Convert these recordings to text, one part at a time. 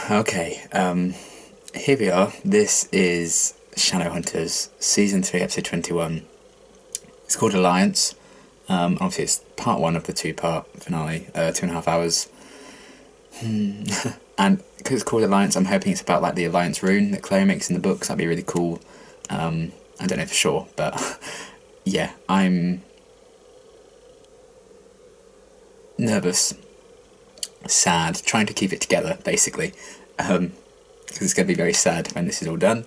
Okay, here we are. This is Shadowhunters, Season 3, Episode 21. It's called Alliance. Obviously it's part 1 of the 2-part finale, 2.5 hours. And because it's called Alliance, I'm hoping it's about like the Alliance rune that Chloe makes in the books. That'd be really cool. I don't know for sure, but yeah, I'm nervous, sad, trying to keep it together, basically, because it's going to be very sad when this is all done.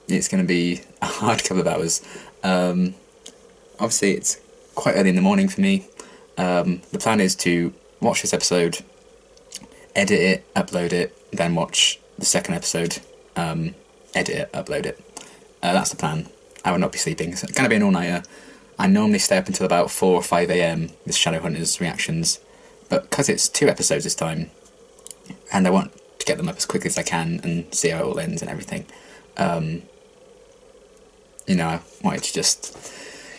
It's going to be a hard couple of hours. Obviously, it's quite early in the morning for me. The plan is to watch this episode, edit it, upload it, then watch the second episode, edit it, upload it. That's the plan. I will not be sleeping. It's going to be an all-nighter. I normally stay up until about 4 or 5 AM with Shadowhunters reactions, but because it's 2 episodes this time, and I want to get them up as quickly as I can and see how it all ends and everything, you know, I wanted to just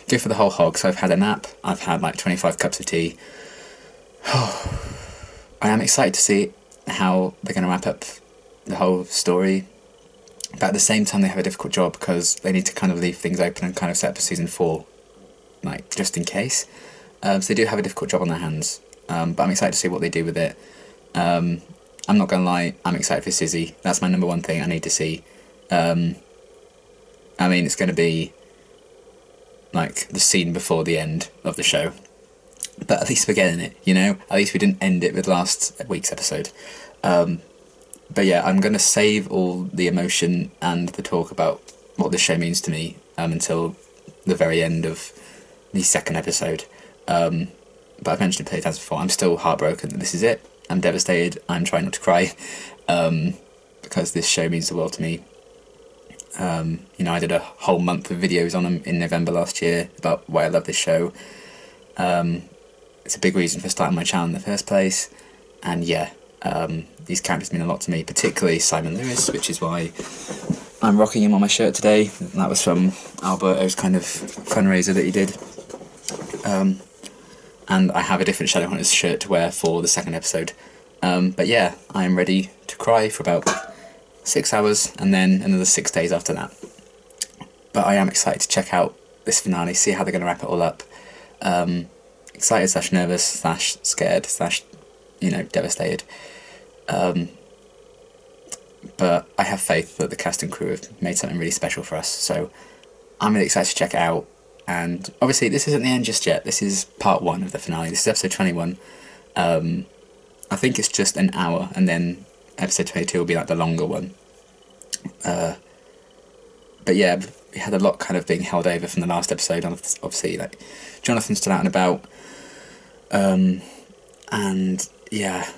go for the whole hog. So I've had a nap, I've had like 25 cups of tea. I am excited to see how they're going to wrap up the whole story, but at the same time they have a difficult job because they need to kind of leave things open and kind of set up a season 4, like just in case. So they do have a difficult job on their hands, but I'm excited to see what they do with it. I'm not going to lie, I'm excited for SIZZY. That's my number one thing I need to see. I mean, it's going to be like the scene before the end of the show, but at least we're getting it, you know? At least we didn't end it with last week's episode. But yeah, I'm going to save all the emotion and the talk about what this show means to me until the very end of the second episode. But I've mentioned it plenty of times before, I'm still heartbroken that this is it. I'm devastated, I'm trying not to cry, because this show means the world to me. You know, I did a whole month of videos on them in November last year about why I love this show. It's a big reason for starting my channel in the first place, and yeah, these characters mean a lot to me, particularly Simon Lewis, which is why I'm rocking him on my shirt today. That was from Alberto's kind of fundraiser that he did. And I have a different Shadowhunters shirt to wear for the second episode. But yeah, I am ready to cry for about 6 hours, and then another 6 days after that. But I am excited to check out this finale, see how they're going to wrap it all up. Excited / nervous / scared / you know, devastated. But I have faith that the cast and crew have made something really special for us, so I'm really excited to check it out. And obviously this isn't the end just yet, this is part 1 of the finale, this is episode 21. I think it's just an hour, and then episode 22 will be like the longer one. But yeah, we had a lot kind of being held over from the last episode. Obviously, like, Jonathan's still out and about. And yeah,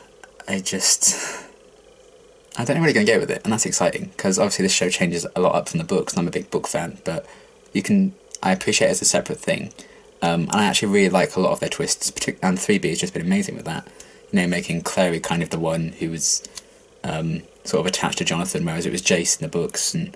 I don't know where you're going to go with it, and that's exciting, because obviously this show changes a lot up from the books, and I'm a big book fan, but I appreciate it as a separate thing. And I actually really like a lot of their twists, and 3B has just been amazing with that. You know, making Clary kind of the one who was sort of attached to Jonathan, whereas it was Jace in the books, and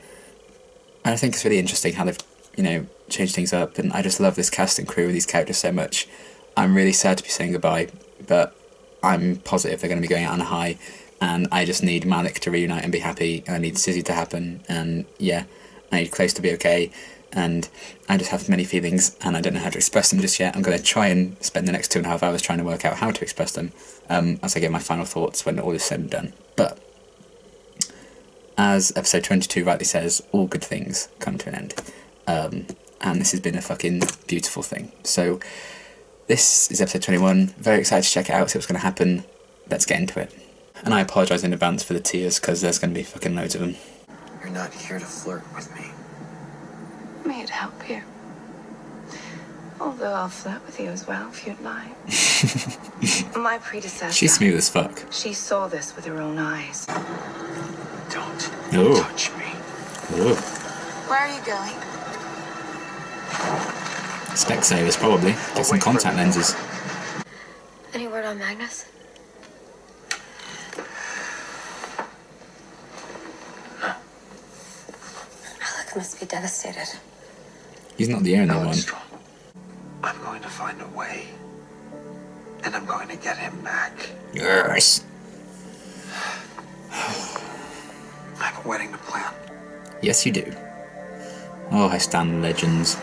I think it's really interesting how they've, you know, changed things up, and I just love this cast and crew with these characters so much. I'm really sad to be saying goodbye, but I'm positive they're going to be going out on a high, and I just need Malik to reunite and be happy, and I need SIZZY to happen, and yeah, I need Close to be okay, and I just have many feelings, and I don't know how to express them just yet. I'm going to try and spend the next 2.5 hours trying to work out how to express them, as I get my final thoughts when all is said and done. But as episode 22 rightly says, all good things come to an end. And this has been a fucking beautiful thing. So this is episode 21. Very excited to check it out, see what's going to happen. Let's get into it. And I apologise in advance for the tears, because there's going to be fucking loads of them. You're not here to flirt with me. May it help you. Although I'll flirt with you as well, if you'd like. My predecessor... She's smooth as fuck. She saw this with her own eyes. Don't touch me. Ooh. Where are you going? Specsavers, probably. Get some contact lenses. Any word on Magnus? Alec must be devastated. He's not the only one. Strong. I'm going to find a way, and I'm going to get him back. Yes. Yes, you do. Oh, I stand legends.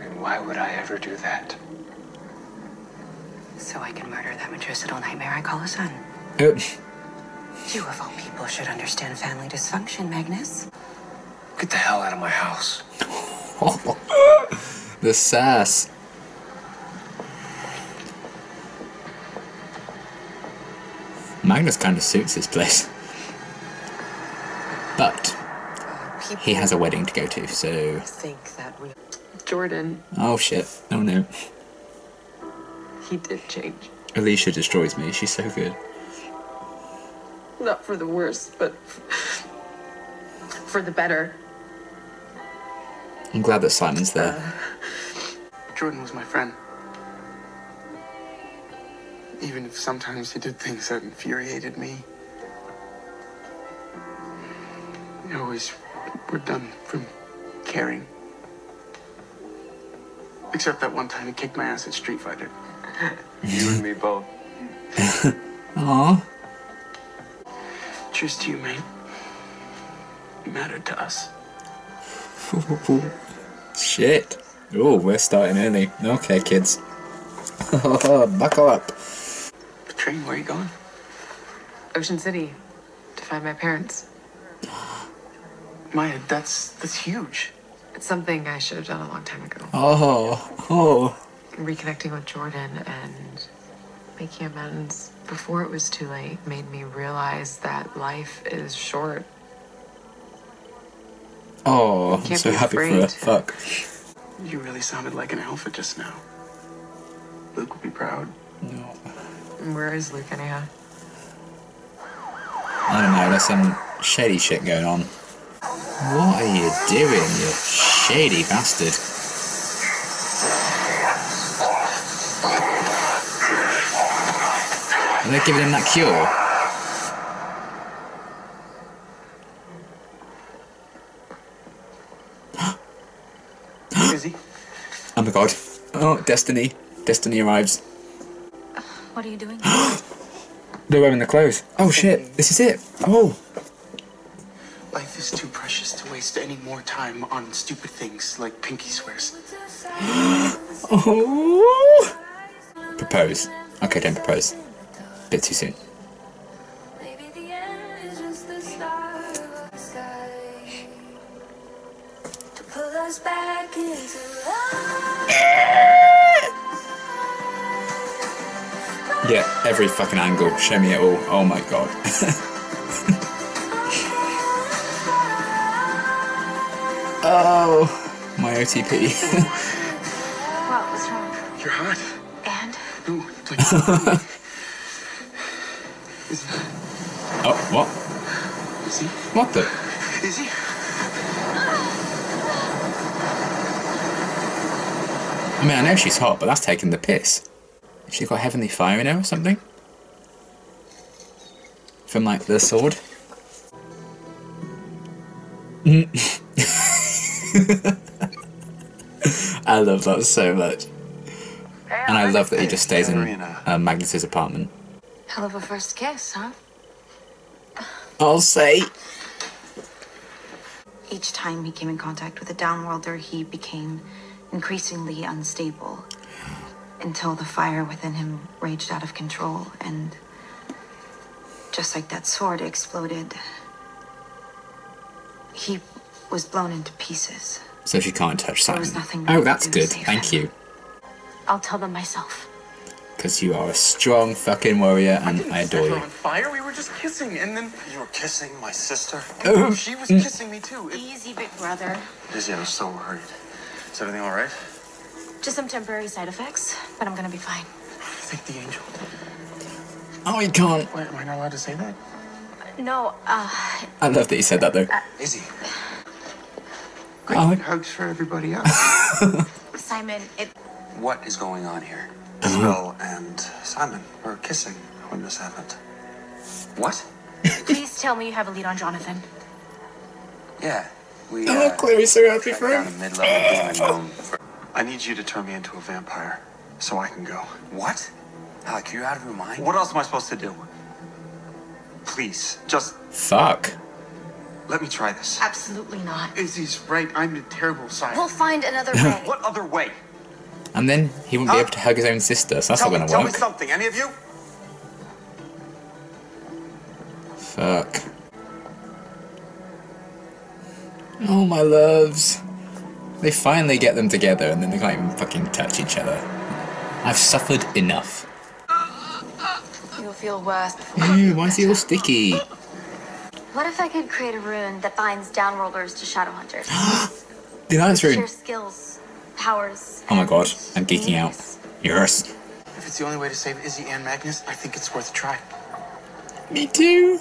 And why would I ever do that? So I can murder that matricidal nightmare I call a son. Oh. You of all people should understand family dysfunction, Magnus. Get the hell out of my house. The sass. Magnus kind of suits this place. But he has a wedding to go to, so... Think that we... Jordan, Oh shit. Oh no. he did change. Alicia destroys me. She's so good. Not for the worse, but for the better. I'm glad that Simon's there. Jordan was my friend. Even if sometimes he did things that infuriated me. We always were done from caring. Except that one time he kicked my ass at Street Fighter. You and me both. Aww. Cheers to you, mate. You mattered to us. Shit. Oh, we're starting early. Okay, kids. Buckle up. Train, where are you going? Ocean City, to find my parents. Maya, that's huge. It's something I should have done a long time ago. Oh. Reconnecting with Jordan and making amends before it was too late made me realize that life is short. Oh, I'm Can't so be happy for her. afraid. Fuck. You really sounded like an alpha just now. Luke will be proud. No. Where is Luke anyhow? I don't know, there's some shady shit going on. What are you doing, you shady bastard? Are they giving him that cure? Izzy? Oh my god. Oh, Destiny. Destiny arrives. What are you doing? They're wearing the clothes. Oh shit, this is it. Oh. Life is too precious to waste any more time on stupid things like Pinky swears. Oh. Propose. Okay, don't propose. Bit too soon. Yeah, every fucking angle. Show me it all. Oh my god. Oh, my OTP. What was wrong? You're hot. And? No, please. Izzy? Oh, what? Izzy? What the? Izzy? I mean, I know she's hot, but that's taking the piss. She's got heavenly fire in her or something? From, like, the sword? I love that so much. And I love that he just stays in Magnus's apartment. Hell of a first kiss, huh? I'll say. Each time he came in contact with a downworlder, he became increasingly unstable. Until the fire within him raged out of control, and just like that sword exploded, he was blown into pieces. So she can't touch There Simon. was nothing Oh, we that's could do to good. save Thank him. you. I'll tell them myself. Because you are a strong fucking warrior and I adore Set her you. on fire. We were just kissing, and then You were kissing my sister? Oh. she was kissing me too. Easy, big brother. Izzy, I was so worried. Is everything all right? Just some temporary side effects, but I'm gonna be fine. Thank the angel. Oh, you can't. Wait, am I not allowed to say that? No, I love that you said that though. Izzy. Great Oh. hugs for everybody else. Simon, it... What is going on here? Isabel and Simon were kissing when this happened. What? Please tell me you have a lead on Jonathan. Yeah, we Oh, Chloe's so happy tracked for down a him. mid-level demon known for... I need you to turn me into a vampire so I can go. What? Alec, you're out of your mind? What else am I supposed to do? Please, just Fuck. Let me try this. Absolutely not. Izzy's right. I'm a terrible sire. We'll find another way. What other way? And then he wouldn't be able to hug his own sister, so that's not going to Tell me work. something, any of you? Fuck. Oh, my loves. They finally get them together and then they can't even fucking touch each other. I've suffered enough. You'll feel worse before. Ew, why is he all sticky? What if I could create a rune that binds downworlders to Shadowhunters? The ice Share room. skills, powers. Oh my and god, I'm geeking out. meanings. Yes. If it's the only way to save Izzy and Magnus, I think it's worth a try. Me too.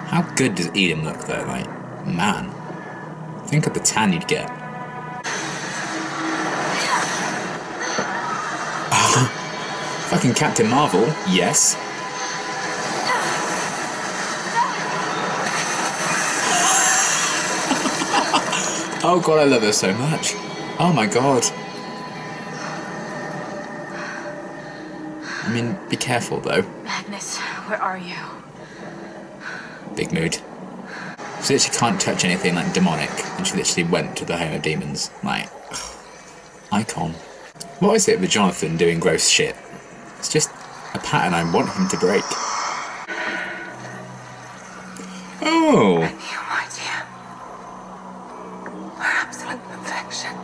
How good does Eden look though? Like, man. Think of the tan you'd get. Fucking Captain Marvel, yes. Oh god, I love her so much. Oh my god. I mean, be careful though. Magnus, where are you? Big mood. She literally can't touch anything like demonic, and she literally went to the home of demons. Like, icon. What is it with Jonathan doing gross shit? It's just a pattern I want him to break. Oh! No idea. We're absolute perfection.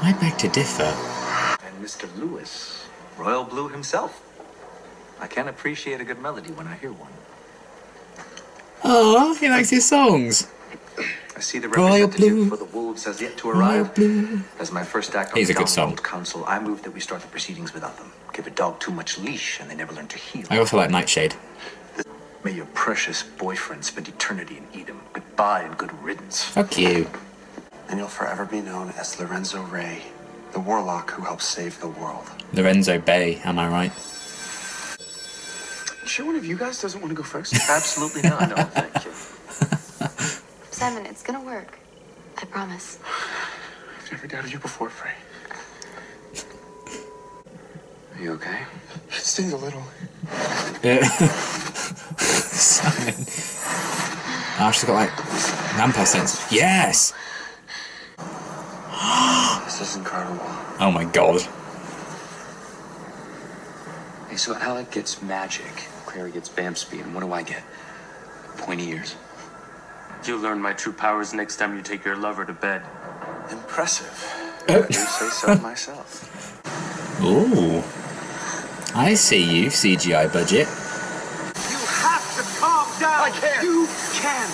I beg to differ. And Mr. Lewis, Royal Blue himself. I can appreciate a good melody when I hear one. Oh, he likes his songs. I see the Royal Blue. representative for the Wolves has yet to Royal arrive. Blue. As my first act on He's the a good song. Downworld Council, I move that we start the proceedings without them. Give a dog too much leash and they never learn to heel. I also like Nightshade. May your precious boyfriend spend eternity in Edom. Goodbye and good riddance. Fuck you. And you'll forever be known as Lorenzo Ray, the warlock who helped save the world. Lorenzo Bay, am I right? You sure one of you guys doesn't want to go first? Absolutely not. No, thank you. Simon, it's gonna work. I promise. I've never doubted you before, Frey. Are you okay? It stings a little. Simon. Oh, she's got like vampire sense. Yes! This is incredible. Oh my god. Hey, so Alec gets magic, Clary gets vamp speed, and what do I get? Pointy ears. You'll learn my true powers next time you take your lover to bed. Impressive. I do say so myself. Ooh. I see you, CGI budget. You have to calm down. I can't. You can.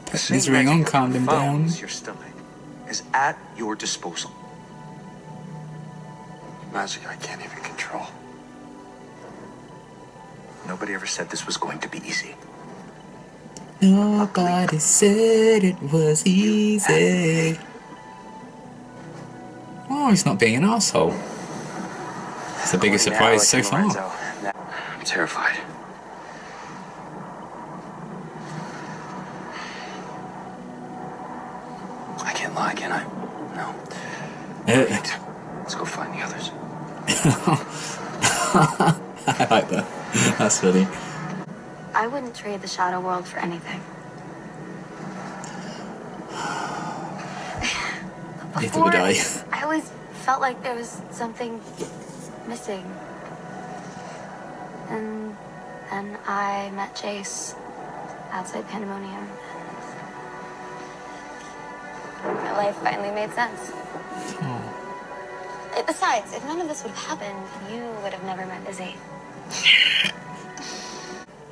The Putting his same ring on, magic calmed him down. founds your stomach is at your disposal. Magic I can't even control. Nobody ever said this was going to be easy. Nobody said it was easy. Oh, he's not being an asshole. It's the biggest surprise so far. I'm terrified. I can't lie, can I? No. Let's go find the others. I like that. That's funny. I wouldn't trade the Shadow World for anything. Neither would I. I always felt like there was something missing. And then I met Jace outside Pandemonium. My life finally made sense. Besides, if none of this would have happened, you would have never met Izzy.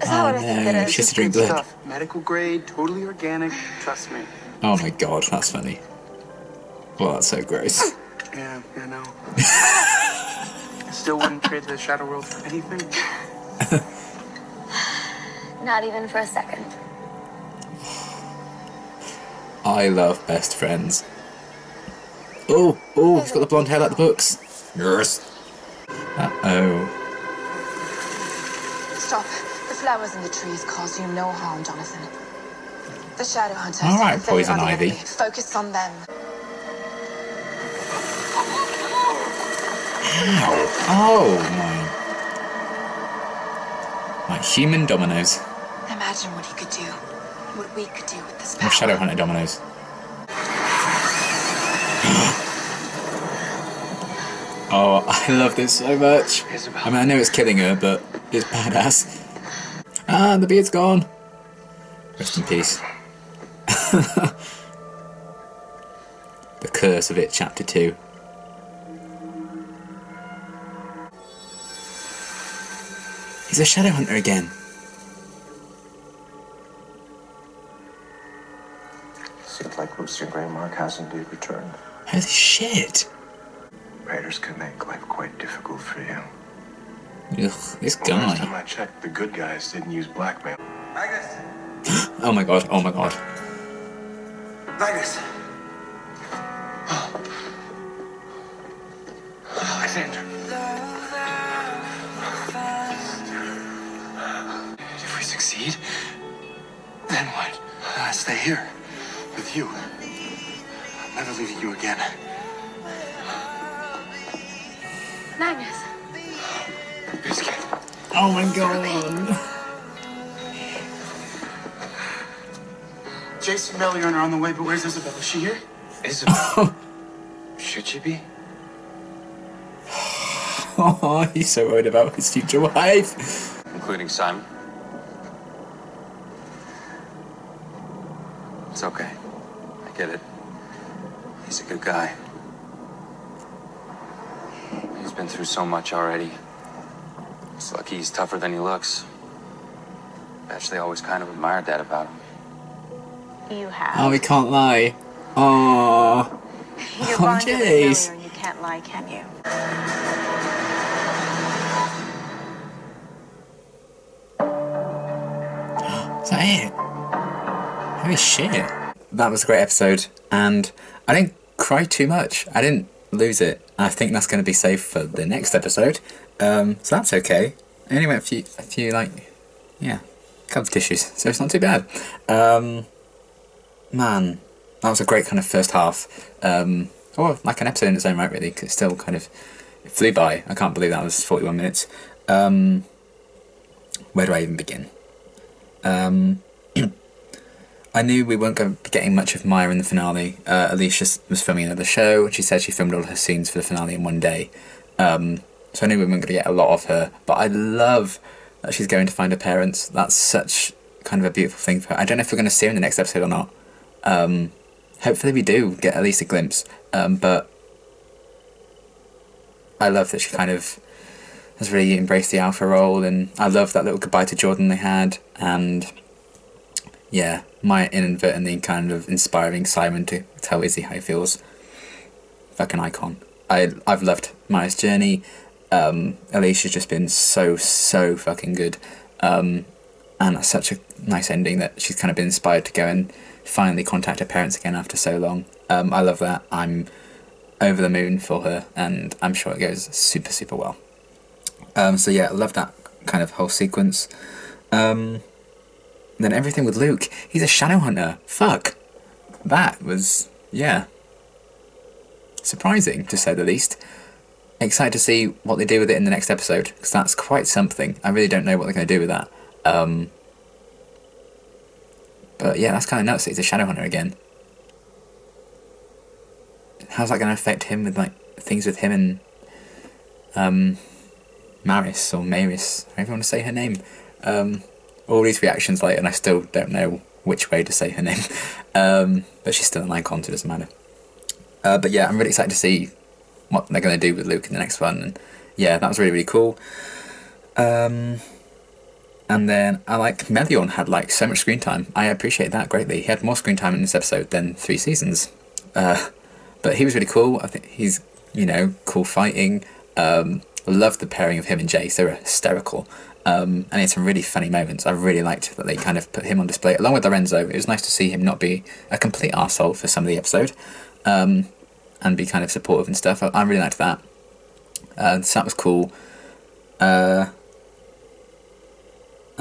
Is that what I think it no, is? she has to Good drink blood. stuff. Medical grade, totally organic. Trust me. Oh my god, that's funny. Well, that's so gross. Yeah, I know. Still wouldn't trade the Shadow World for anything. Not even for a second. I love best friends. Oh, oh, he's got the blonde hair like the books. Yes. Uh-oh. Stop. flowers in the trees cause you no harm, Jonathan. The Shadowhunters. All right, they Poison are the Ivy. enemy. Focus on them. Ow. Oh my. Like human dominoes. Imagine what he could do. What we could do with this Or power. Shadowhunter dominoes. Oh, I love this so much. I mean, I know it's killing her, but it's badass. Ah, the beard's gone. Rest in peace. The Curse of It, Chapter 2. He's a Shadowhunter again. Seems like Lucian Greymark has indeed returned. Holy shit. Raiders can make life quite difficult for you. Ugh, this Last time guy. I checked, the good guys didn't use blackmail. Magnus! Oh my god, oh my god. Magnus! Alexander. If we succeed, then what? I stay here with you. I'm never leaving you again. Magnus. Biscuit. Oh my god. Jason and Bellion are on the way, but where's Isabel? Is she here? Isabel. Should she be? Oh, he's so worried about his future wife. Including Simon. It's okay. I get it. He's a good guy. He's been through so much already. It's lucky he's tougher than he looks. Actually, always kind of admired that about him. You have. Oh, we can't lie. Oh. You're Oh, bonded with jeez. Miller and you can't lie, can you? Is that it? Holy shit. That was a great episode, and I didn't cry too much. I didn't lose it. I think that's going to be safe for the next episode. So that's okay. I only went a few like, yeah, couple of tissues, so it's not too bad. Man, that was a great kind of first half. Or like an episode in its own right, really, because it still kind of flew by. I can't believe that was 41 minutes. Where do I even begin? I knew we weren't going to be getting much of Maya in the finale. Alicia was filming another show. She said she filmed all her scenes for the finale in one day. So I knew we weren't going to get a lot of her. But I love that she's going to find her parents. That's such kind of a beautiful thing for her. I don't know if we're going to see her in the next episode or not. Hopefully we do get at least a glimpse. But I love that she kind of has really embraced the alpha role. And I love that little goodbye to Jordan they had. And yeah, Maya inadvertently kind of inspiring Simon to tell Izzy how he feels. Fucking icon. I've loved Maya's journey. Alicia's just been so fucking good. And that's such a nice ending that she's kind of been inspired to go and finally contact her parents again after so long. I love that. I'm over the moon for her, and I'm sure it goes super well. So yeah, I love that kind of whole sequence. Then everything with Luke. He's a Shadowhunter. Fuck. That was, yeah, surprising, to say the least. Excited to see what they do with it in the next episode, because that's quite something. I really don't know what they're going to do with that. But yeah, that's kind of nuts that he's a Shadowhunter again. How's that going to affect him with, like, things with him and Maris, or Maris, however you want to say her name. All these reactions later, and I still don't know which way to say her name. But she's still an icon, so it doesn't matter. But yeah, I'm really excited to see what they're going to do with Luke in the next one. And yeah, that was really cool. And then I like Meliorn had like so much screen time. I appreciate that greatly. He had more screen time in this episode than 3 seasons. But he was really cool. I think he's, you know, cool fighting. Love the pairing of him and Jace. They were hysterical. And he had some really funny moments. I really liked that they kind of put him on display along with Lorenzo. It was nice to see him not be a complete arsehole for some of the episode, and be kind of supportive and stuff. I really liked that. So that was cool. And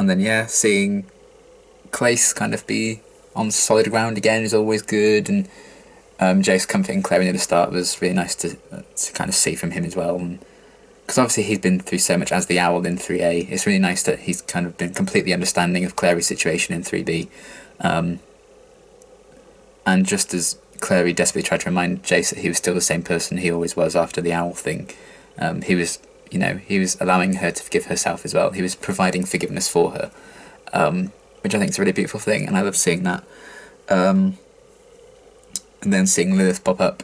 And then, yeah, seeing Clace kind of be on solid ground again is always good, and Jace comforting Clary near the start was really nice to kind of see from him as well. Because obviously he's been through so much as the Owl in 3A. It's really nice that he's kind of been completely understanding of Clary's situation in 3B. And just as Clary desperately tried to remind Jace that he was still the same person he always was after the Owl thing, he was allowing her to forgive herself as well. He was providing forgiveness for her, which I think is a really beautiful thing, and I love seeing that. And then seeing Lilith pop up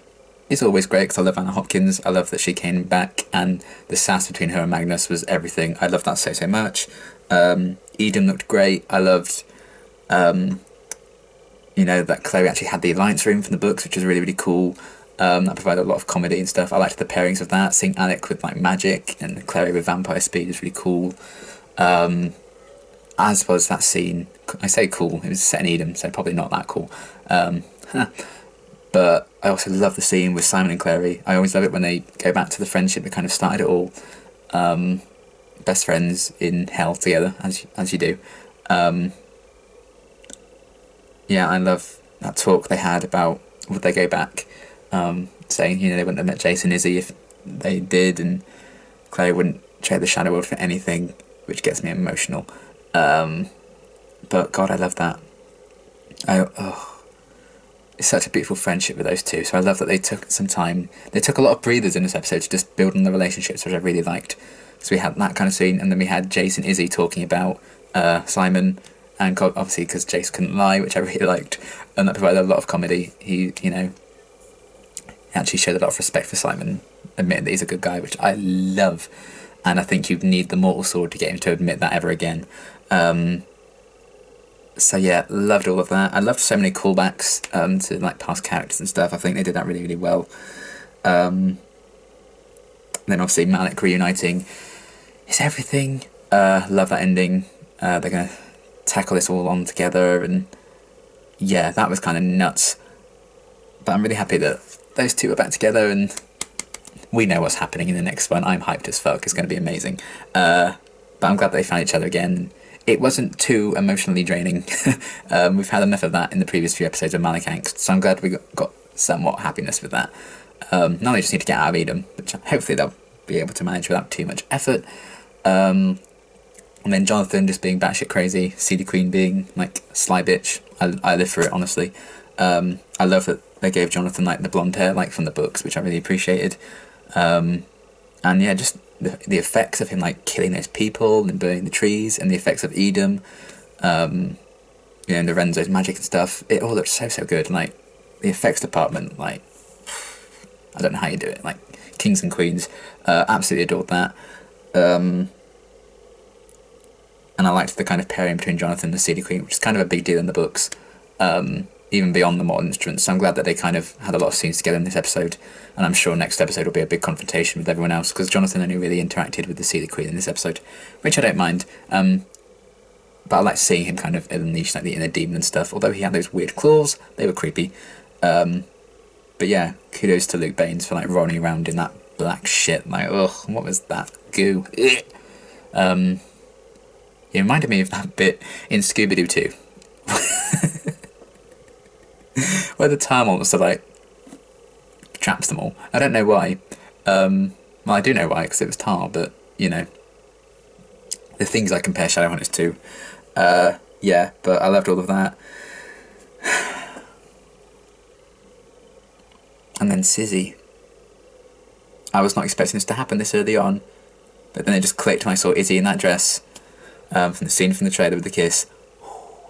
is always great, because I love Anna Hopkins. I love that she came back, and the sass between her and Magnus was everything. I loved that so much. Eden looked great. I loved, that Chloe actually had the Alliance room from the books, which was really, really cool. That provided a lot of comedy and stuff. I liked the pairings of that. Seeing Alec with like magic and Chloe with vampire speed was really cool. As was that scene. I say cool, it was set in Eden, so probably not that cool. But I also love the scene with Simon and Clary. I always love it when they go back to the friendship that kind of started it all. Best friends in hell together, as you do. Yeah, I love that talk they had about would they go back, saying they wouldn't have met Jace and Izzy if they did, and Clary wouldn't trade the Shadow World for anything, which gets me emotional. But God, I love that. It's such a beautiful friendship with those two. So I love that they took some time. They took a lot of breathers in this episode to just build on the relationships, which I really liked. So we had that kind of scene, and then we had Jace and Izzy talking about Simon, and obviously because Jace couldn't lie, which I really liked, and that provided a lot of comedy. He, actually showed a lot of respect for Simon, admitting that he's a good guy, which I love. And I think you'd need the Mortal Sword to get him to admit that ever again. So yeah, loved all of that. I loved so many callbacks to like past characters and stuff. I think they did that really, really well. Then obviously Malik reuniting is everything. Love that ending. They're going to tackle this all on together, and yeah, that was kind of nuts. But I'm really happy that those two are back together, and we know what's happening in the next one. I'm hyped as fuck. It's going to be amazing. But I'm glad they found each other again. It wasn't too emotionally draining. We've had enough of that in the previous few episodes of Malik Angst, so I'm glad we got somewhat happiness with that. Now they just need to get out of Eden, which hopefully they'll be able to manage without too much effort. And then Jonathan just being batshit crazy, CD Queen being like sly bitch. I live for it, honestly. I love that they gave Jonathan like the blonde hair like from the books, which I really appreciated. And yeah, just the effects of him like killing those people and burning the trees, and the effects of Edom, and Lorenzo's magic and stuff. It all looked so good. Like the effects department, like I don't know how you do it. Like kings and queens, absolutely adored that. And I liked the kind of pairing between Jonathan and the CD Queen, which is kind of a big deal in the books, even beyond the modern instruments. So I'm glad that they kind of had a lot of scenes together in this episode, and I'm sure next episode will be a big confrontation with everyone else, because Jonathan only really interacted with the CD Queen in this episode, which I don't mind. But I like seeing him kind of unleash like the inner demon and stuff, although he had those weird claws, they were creepy. But yeah, kudos to Luke Baines for like rolling around in that black shit, like, ugh, what was that goo? It reminded me of that bit in Scooby-Doo 2 where the tar monster like traps them all. I don't know why. Well, I do know why, because it was tar, but the things I compare Shadowhunters to. Yeah, but I loved all of that. And then Sizzy. I was not expecting this to happen this early on, but then it just clicked when I saw Izzy in that dress. From the scene from the trailer with the kiss.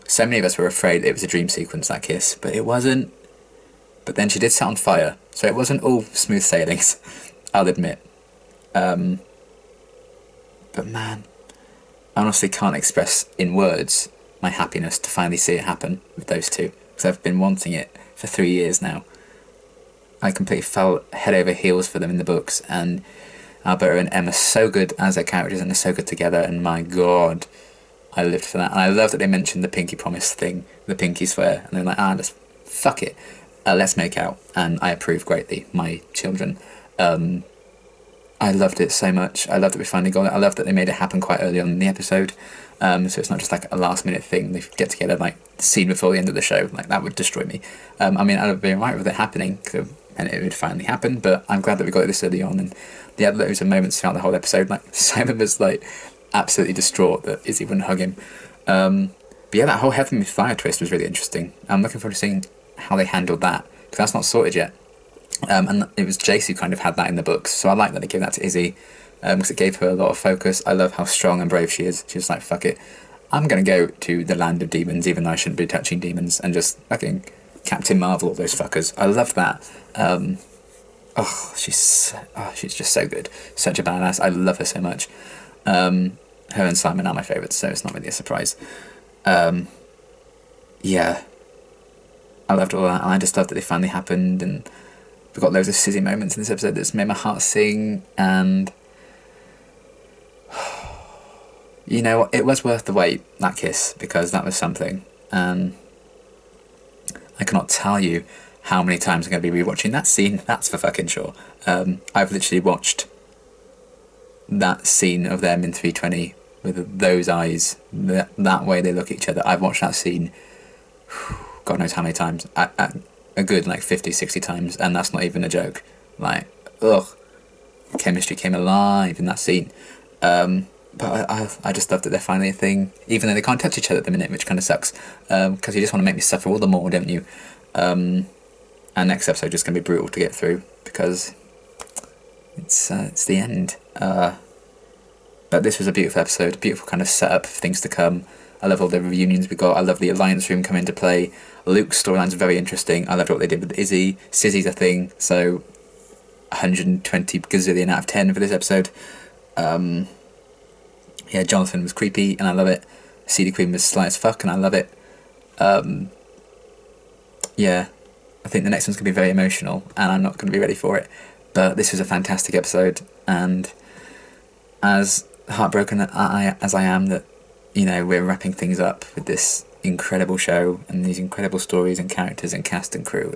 So many of us were afraid it was a dream sequence, that kiss, but it wasn't. But then she did set on fire, so it wasn't all smooth sailings, I'll admit. But man, I honestly can't express in words my happiness to finally see it happen with those two, because I've been wanting it for 3 years now. I completely fell head over heels for them in the books, and Alberta and Emma are so good as their characters, and they're so good together, and my god, I lived for that. And I love that they mentioned the pinky promise thing, the pinky swear, and they're like, just fuck it, let's make out, and I approve greatly, my children. And I loved it so much. I loved that we finally got it. I loved that they made it happen quite early on in the episode. So it's not just like a last minute thing. They get together like the scene before the end of the show. Like that would destroy me. I mean, I'd have been right with it happening, and it would finally happen. But I'm glad that we got it this early on. And they had loads of moments throughout the whole episode. Like Simon was like absolutely distraught that Izzy wouldn't hug him. But yeah, that whole Heaven with Fire twist was really interesting. I'm looking forward to seeing how they handled that, because that's not sorted yet. And it was Jace who kind of had that in the books, so I like that they gave that to Izzy, because it gave her a lot of focus. I love how strong and brave she is. She was like, fuck it, I'm going to go to the land of demons, even though I shouldn't be touching demons, and just fucking Captain Marvel all those fuckers. I love that. She's just so good. Such a badass. I love her so much. Her and Simon are my favourites, so it's not really a surprise. Yeah, I loved all that, and I just loved that they finally happened, and we got loads of SIZZY moments in this episode that's made my heart sing, and you know what, it was worth the wait, that kiss, because that was something. I cannot tell you how many times I'm going to be rewatching that scene, that's for fucking sure. I've literally watched that scene of them in 320 with those eyes, that way they look at each other. I've watched that scene God knows how many times, a good like 50, 60 times, and that's not even a joke. Like, ugh, chemistry came alive in that scene. But I just love that they're finally a thing, even though they can't touch each other at the minute, which kind of sucks, because you just want to make me suffer all the more, don't you? And next episode is going to be brutal to get through, because it's the end. But this was a beautiful episode, a beautiful kind of setup of things to come. I love all the reunions we got. I love the Alliance Room coming into play. Luke's storyline's very interesting. I loved what they did with Izzy. SIZZY's a thing, so 120 gazillion out of 10 for this episode. Yeah, Jonathan was creepy, and I love it. CD Queen was sly as fuck, and I love it. Yeah, I think the next one's going to be very emotional, and I'm not going to be ready for it. But this was a fantastic episode, and as heartbroken as I am that, you know, we're wrapping things up with this incredible show and these incredible stories and characters and cast and crew,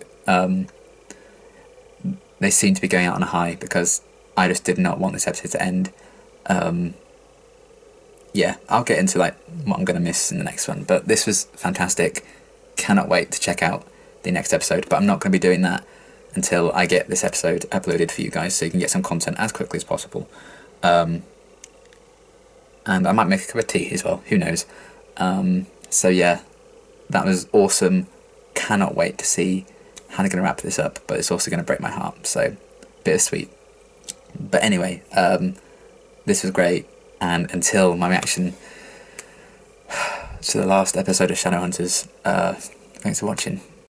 they seem to be going out on a high, because I just did not want this episode to end. Yeah, I'll get into like what I'm going to miss in the next one, but this was fantastic. Cannot wait to check out the next episode, but I'm not going to be doing that until I get this episode uploaded for you guys, so you can get some content as quickly as possible. And I might make a cup of tea as well, who knows. So yeah, that was awesome. Cannot wait to see how they're going to wrap this up, but it's also going to break my heart, so bittersweet. But anyway, this was great, and until my reaction to the last episode of Shadowhunters, thanks for watching.